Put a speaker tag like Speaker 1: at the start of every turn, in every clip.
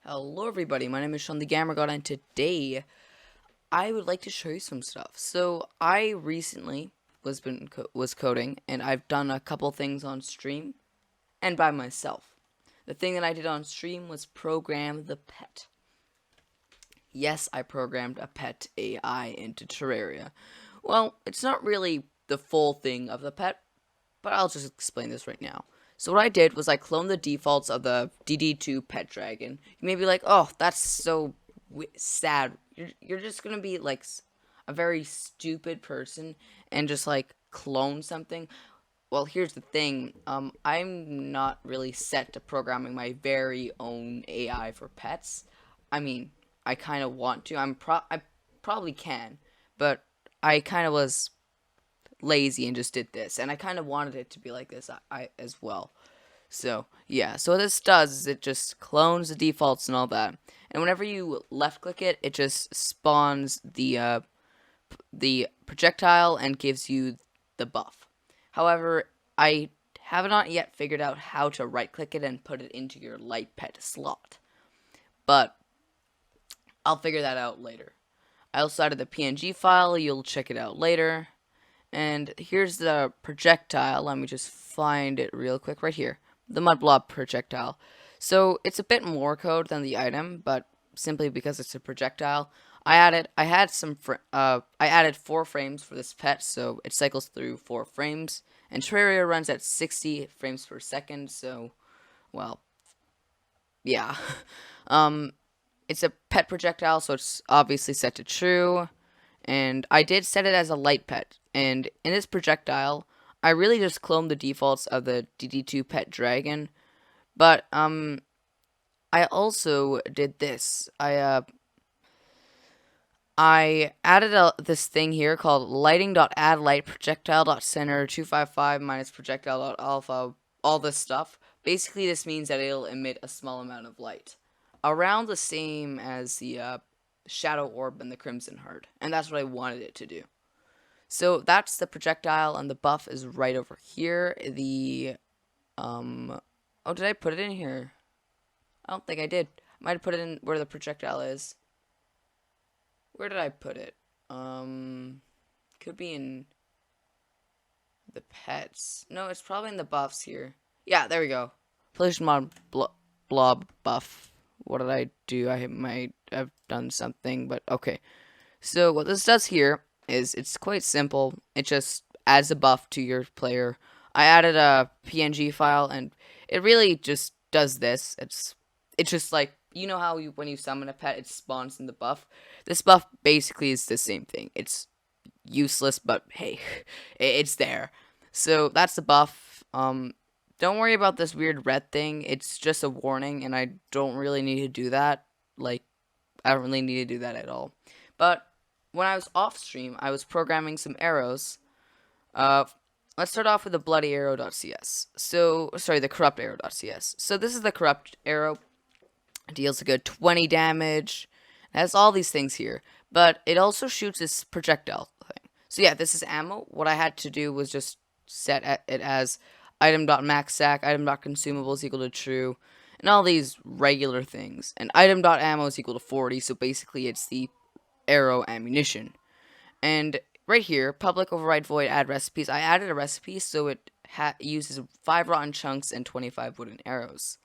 Speaker 1: Hello everybody, my name is Sean the Gamer God, and today I would like to show you some stuff. So I recently was coding, and I've done a couple things on stream and by myself. The thing that I did on stream was program the pet. Yes, I programmed a pet AI into Terraria. Well, it's not really the full thing of the pet, but I'll just explain this right now. So what I did was I cloned the defaults of the DD2 pet dragon. You may be like, oh, that's so sad. You're just gonna be like a very stupid person and just like clone something. Well, here's the thing. I'm not really set to programming my very own AI for pets. I mean, I kind of want to. I probably can, but I kind of was lazy and just did this, and I kind of wanted it to be like this I as well. So yeah, so what this does is it just clones the defaults and all that, and whenever you left click it, it just spawns the projectile and gives you the buff. However, I have not yet figured out how to right click it and put it into your light pet slot, but I'll figure that out later. I also added the PNG file. You'll check it out later. And here's the projectile. Let me just find it real quick right here. The mud blob projectile. So it's a bit more code than the item, but simply because it's a projectile, I added 4 frames for this pet, so it cycles through 4 frames. And Terraria runs at 60 frames per second, so well, yeah. um, it's a pet projectile, so it's obviously set to true. And I did set it as a light pet. And in this projectile, I really just cloned the defaults of the DD2 pet dragon. But I also did this. I added this thing here called lighting.addLight projectile.center 255 minus projectile.alpha, all this stuff. Basically, this means that it'll emit a small amount of light, around the same as the Shadow Orb and the Crimson Heart, and that's what I wanted it to do. So that's the projectile, and the buff is right over here. Oh, did I put it in here? I don't think I did. I might have put it in where the projectile is. Where did I put it? Could be in the pets. No, it's probably in the buffs here. Yeah, there we go. Pollution mod blob buff. What did I do? I might have done something, but okay. So what this does here is it's quite simple. It just adds a buff to your player. I added a PNG file, and it really just does this. It's just like, you know how when you summon a pet, it spawns in the buff. This buff basically is the same thing. It's useless, but hey, it's there. So that's the buff. Don't worry about this weird red thing. It's just a warning, and I don't really need to do that. Like, I don't really need to do that at all. But when I was off stream, I was programming some arrows. Uh, let's start off with the bloody arrow.cs. So, sorry, the corrupt arrow.cs. So this is the corrupt arrow. It deals a good 20 damage. It has all these things here, but it also shoots this projectile thing. So yeah, this is ammo. What I had to do was just set it as item.maxsack, item.consumables equal to true, and all these regular things. And item.ammo is equal to 40, so basically it's the arrow ammunition. And right here, public override void add recipes. I added a recipe so it uses 5 rotten chunks and 25 wooden arrows.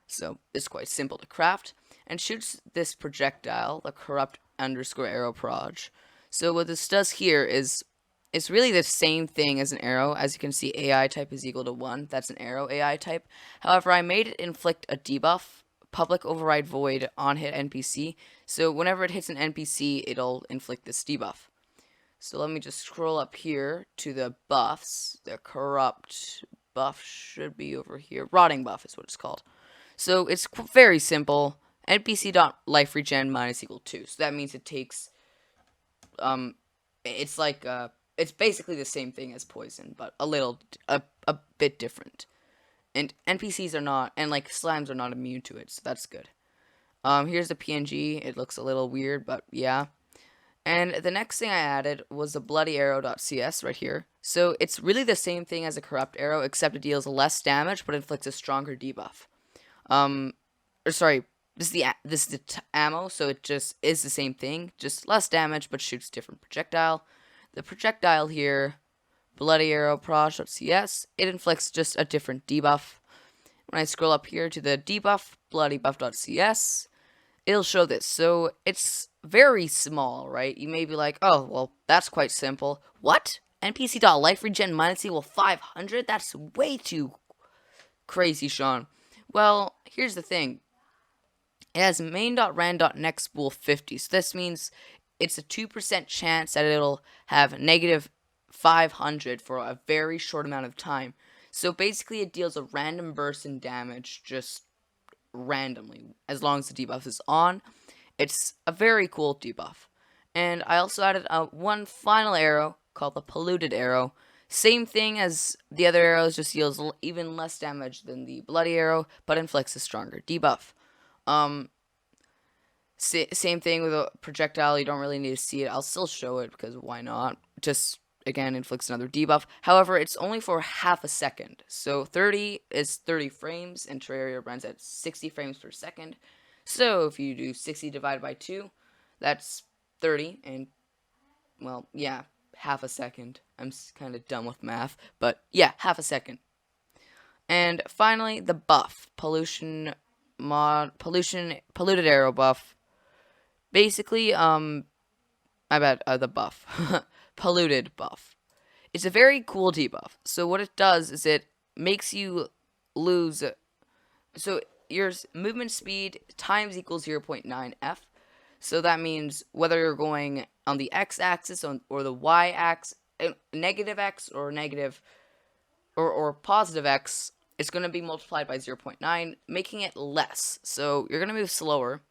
Speaker 1: So it's quite simple to craft, and shoots this projectile, the corrupt underscore arrow proj. So what this does here is it's really the same thing as an arrow. As you can see, AI type is equal to 1. That's an arrow AI type. However, I made it inflict a debuff, public override void on hit NPC. So whenever it hits an NPC, it'll inflict this debuff. So let me just scroll up here to the buffs. The corrupt buff should be over here. Rotting buff is what it's called. So it's very simple. NPC.life regen minus equal 2. So that means it takes, it's like, it's basically the same thing as poison, but a bit different. And NPCs are not, and like slimes are not immune to it, so that's good. Here's the PNG. It looks a little weird, but yeah. And the next thing I added was the bloody arrow.cs right here. So it's really the same thing as a corrupt arrow, except it deals less damage, but inflicts a stronger debuff. Or sorry, this is the ammo, so it just is the same thing, just less damage, but shoots different projectile. The projectile here, Bloody Arrow proj.cs, it inflicts just a different debuff. When I scroll up here to the debuff, bloodybuff.cs, it'll show this. So it's very small, right? You may be like, oh, well, that's quite simple. What? NPC.life regen minus equal 500? That's way too crazy, Sean. Well, here's the thing. It has main.ran.next spool 50. So this means it's a 2% chance that it'll have negative 500 for a very short amount of time. So basically it deals a random burst in damage just randomly as long as the debuff is on. It's a very cool debuff. And I also added one final arrow called the polluted arrow. Same thing as the other arrows, just deals even less damage than the bloody arrow, but inflicts a stronger debuff. Same thing with a projectile. You don't really need to see it. I'll still show it because why not? Just again inflicts another debuff. However, it's only for half a second. So 30 is 30 frames, and Terraria runs at 60 frames per second. So if you do 60 divided by 2, that's 30, and well, yeah, half a second. I'm kind of dumb with math, but yeah, half a second. And finally, the buff, polluted arrow buff. Basically, the buff, polluted buff. It's a very cool debuff. So what it does is it makes you lose. So your movement speed times equals 0.9f. So that means whether you're going on the x-axis or the y-axis, negative x or negative or positive x, it's going to be multiplied by 0.9, making it less. So you're going to move slower.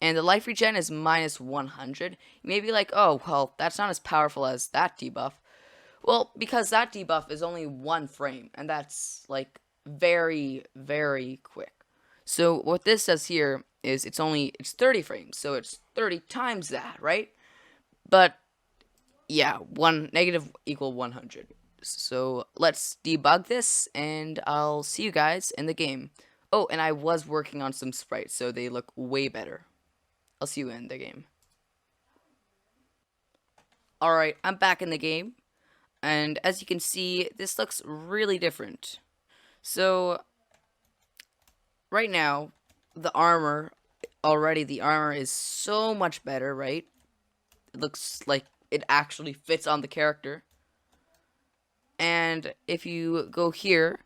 Speaker 1: And the life regen is minus 100. You may be like, oh, well, that's not as powerful as that debuff. Well, because that debuff is only 1 frame, and that's, like, very, very quick. So what this says here is it's 30 frames, so it's 30 times that, right? But, yeah, negative equal 100. So let's debug this, and I'll see you guys in the game. Oh, and I was working on some sprites, so they look way better. I'll see you in the game. Alright, I'm back in the game. And as you can see, this looks really different. So, right now, the armor is so much better, right? It looks like it actually fits on the character. And if you go here,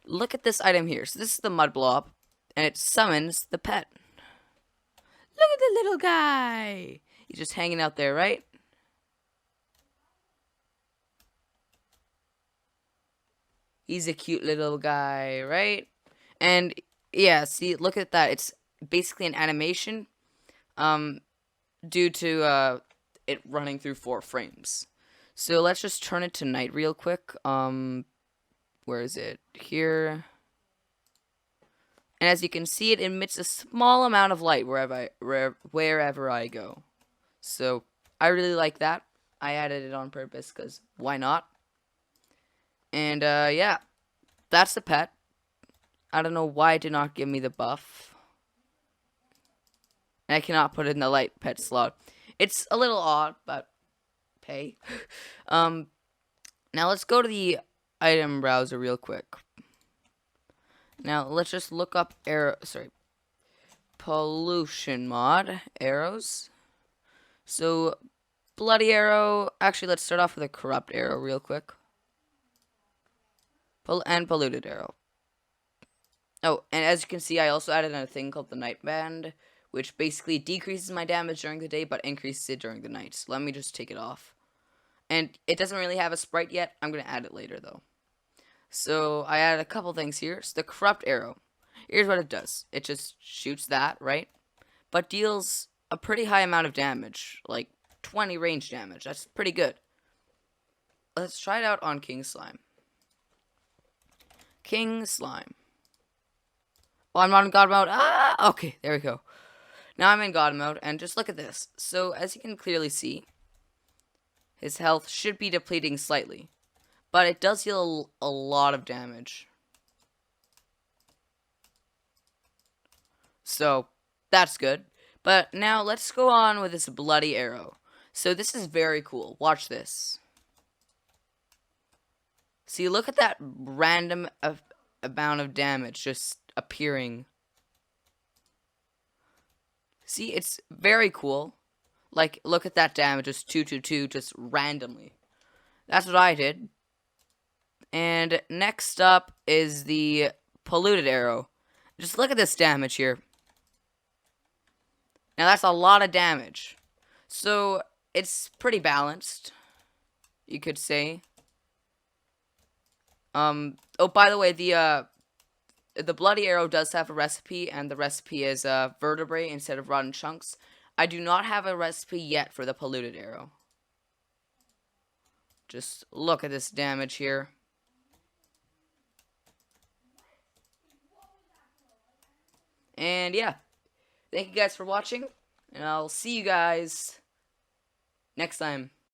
Speaker 1: look at this item here. So this is the mud blob, and it summons the pet. Look at the little guy. He's just hanging out there, right? He's a cute little guy, right? And yeah, see, look at that. It's basically an animation due to it running through 4 frames. So let's just turn it to night real quick. Where is it? Here. And as you can see, it emits a small amount of light wherever I go. So I really like that. I added it on purpose because why not? And yeah, that's the pet. I don't know why it did not give me the buff. And I cannot put it in the light pet slot. It's a little odd, but pay. Now let's go to the item browser real quick. Now, let's just look up pollution mod, arrows. So, bloody arrow, actually, let's start off with a corrupt arrow real quick. And polluted arrow. Oh, and as you can see, I also added a thing called the night band, which basically decreases my damage during the day, but increases it during the night. So let me just take it off. And it doesn't really have a sprite yet. I'm going to add it later, though. So I added a couple things here. So the corrupt arrow. Here's what it does. It just shoots that, right? But deals a pretty high amount of damage. Like 20 range damage. That's pretty good. Let's try it out on King Slime. King Slime. Oh, I'm not in God mode. Ah! Okay, there we go. Now I'm in God mode. And just look at this. So as you can clearly see, his health should be depleting slightly. But it does deal a lot of damage. So, That's good. But now let's go on with this bloody arrow. So this is very cool. Watch this. See, look at that random amount of damage just appearing. See, it's very cool. Like, look at that damage, just 222, just randomly. That's what I did. And next up is the polluted arrow. Just look at this damage here. Now that's a lot of damage. So it's pretty balanced, you could say. Oh, by the way, the bloody arrow does have a recipe, and the recipe is vertebrae instead of rotten chunks. I do not have a recipe yet for the polluted arrow. Just look at this damage here. And yeah, thank you guys for watching, and I'll see you guys next time.